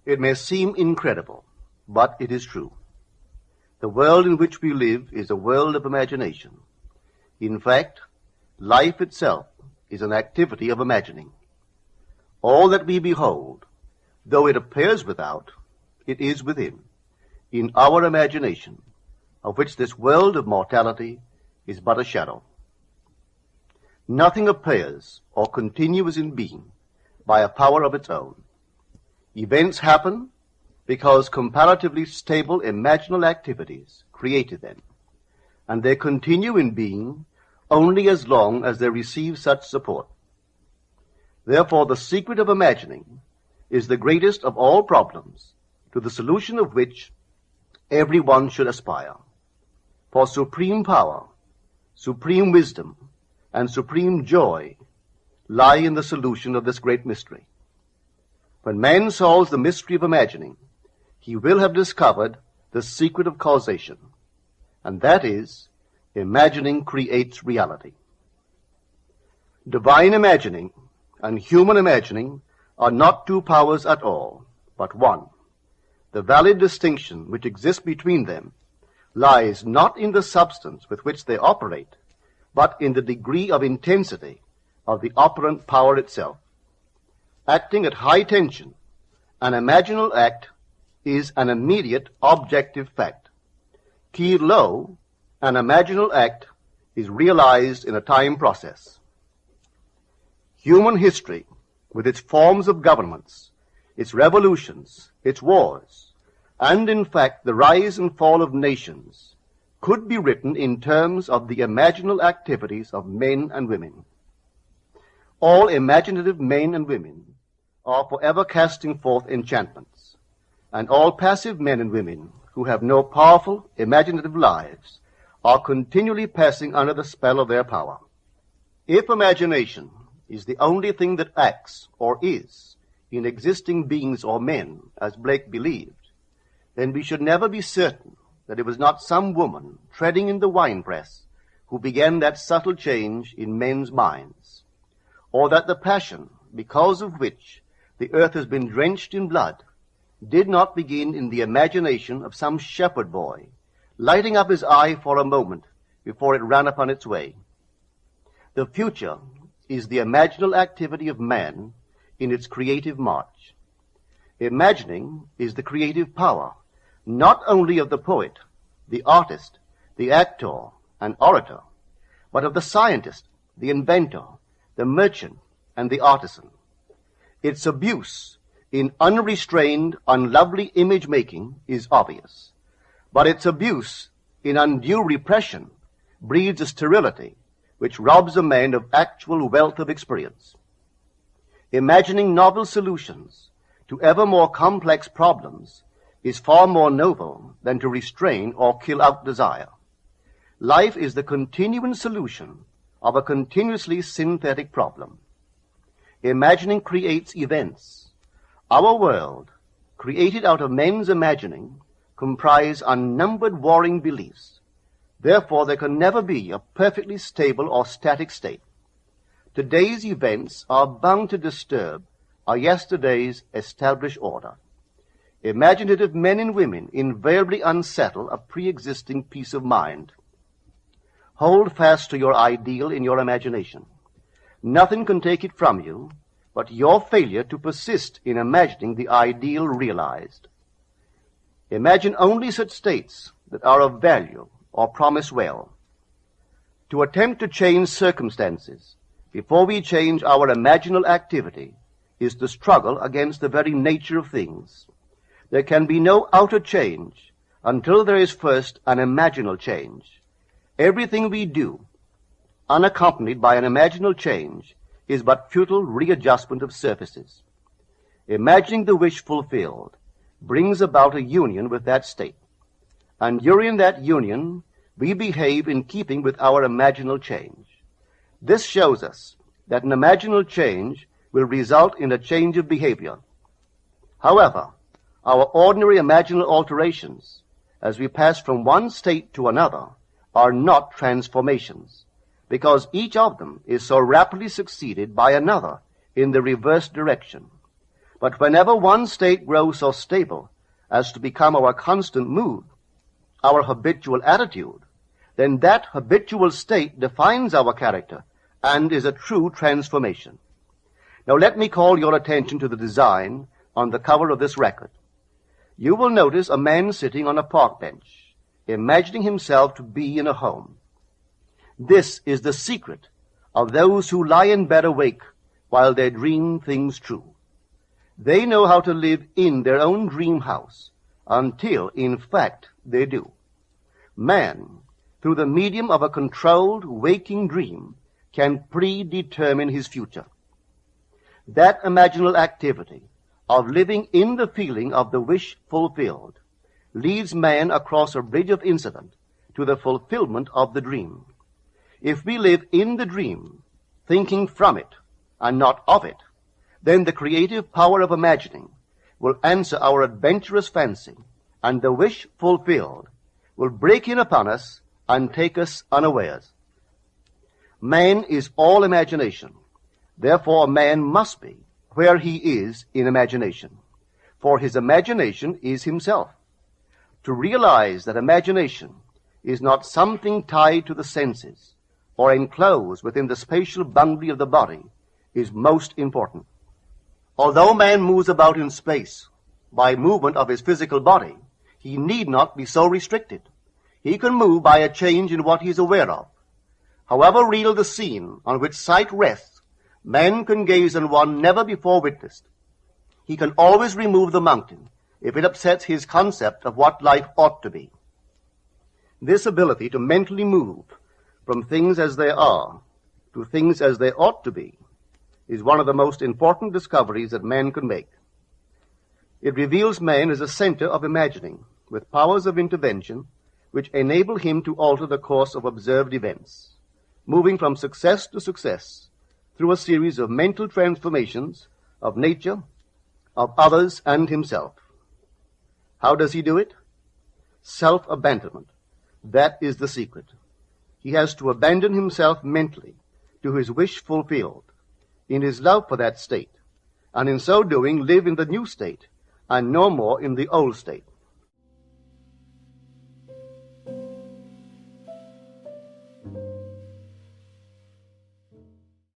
It may seem incredible, but it is true. The world in which we live is a world of imagination. In fact, life itself is an activity of imagining. All that we behold, though it appears without, it is within, in our imagination, of which this world of mortality is but a shadow. Nothing appears or continues in being by a power of its own. Events happen because comparatively stable imaginal activities created them, and they continue in being only as long as they receive such support. Therefore, the secret of imagining is the greatest of all problems, to the solution of which everyone should aspire. For supreme power, supreme wisdom, and supreme joy lie in the solution of this great mystery. When man solves the mystery of imagining, he will have discovered the secret of causation, and that is, imagining creates reality. Divine imagining and human imagining are not two powers at all, but one. The valid distinction which exists between them lies not in the substance with which they operate, but in the degree of intensity of the operant power itself. Acting at high tension, an imaginal act is an immediate objective fact. Keyed low, an imaginal act is realized in a time process. Human history, with its forms of governments, its revolutions, its wars, and in fact the rise and fall of nations, could be written in terms of the imaginal activities of men and women. All imaginative men and women are forever casting forth enchantments, and all passive men and women who have no powerful imaginative lives are continually passing under the spell of their power. If imagination is the only thing that acts or is in existing beings or men, as Blake believed, then we should never be certain that it was not some woman treading in the winepress who began that subtle change in men's minds, or that the passion because of which the earth has been drenched in blood did not begin in the imagination of some shepherd boy, lighting up his eye for a moment before it ran upon its way. The future is the imaginal activity of man in its creative march. Imagining is the creative power, not only of the poet, the artist, the actor, and orator, but of the scientist, the inventor, the merchant, and the artisan. Its abuse in unrestrained, unlovely image-making is obvious, but its abuse in undue repression breeds a sterility which robs a man of actual wealth of experience. Imagining novel solutions to ever more complex problems is far more noble than to restrain or kill out desire. Life is the continuing solution of a continuously synthetic problem. Imagining creates events. Our world, created out of men's imagining, comprise unnumbered warring beliefs. Therefore, there can never be a perfectly stable or static state. Today's events are bound to disturb our yesterday's established order. Imaginative men and women invariably unsettle a pre-existing peace of mind. Hold fast to your ideal in your imagination. Nothing can take it from you but your failure to persist in imagining the ideal realized. Imagine only such states that are of value or promise well. To attempt to change circumstances before we change our imaginal activity is to struggle against the very nature of things. There can be no outer change until there is first an imaginal change. Everything we do, unaccompanied by an imaginal change, is but futile readjustment of surfaces. Imagining the wish fulfilled brings about a union with that state, and during that union we behave in keeping with our imaginal change. This shows us that an imaginal change will result in a change of behavior. However, our ordinary imaginal alterations, as we pass from one state to another, are not transformations, because each of them is so rapidly succeeded by another in the reverse direction. But whenever one state grows so stable as to become our constant mood, our habitual attitude, then that habitual state defines our character and is a true transformation. Now let me call your attention to the design on the cover of this record. You will notice a man sitting on a park bench, imagining himself to be in a home. This is the secret of those who lie in bed awake while they dream things true. They know how to live in their own dream house until, in fact, they do. Man, through the medium of a controlled waking dream, can predetermine his future. That imaginal activity of living in the feeling of the wish fulfilled leads man across a bridge of incident to the fulfillment of the dream. If we live in the dream, thinking from it and not of it, then the creative power of imagining will answer our adventurous fancy, and the wish fulfilled will break in upon us and take us unawares. Man is all imagination. Therefore, man must be where he is in imagination, for his imagination is himself. To realize that imagination is not something tied to the senses or enclosed within the spatial boundary of the body is most important. Although man moves about in space by movement of his physical body, he need not be so restricted. He can move by a change in what he is aware of. However real the scene on which sight rests, man can gaze on one never before witnessed. He can always remove the mountain if it upsets his concept of what life ought to be. This ability to mentally move from things as they are to things as they ought to be is one of the most important discoveries that man can make. It reveals man as a center of imagining, with powers of intervention which enable him to alter the course of observed events, moving from success to success through a series of mental transformations of nature, of others, and himself. How does he do it? Self-abandonment. That is the secret. He has to abandon himself mentally to his wish fulfilled, in his love for that state, and in so doing live in the new state and no more in the old state.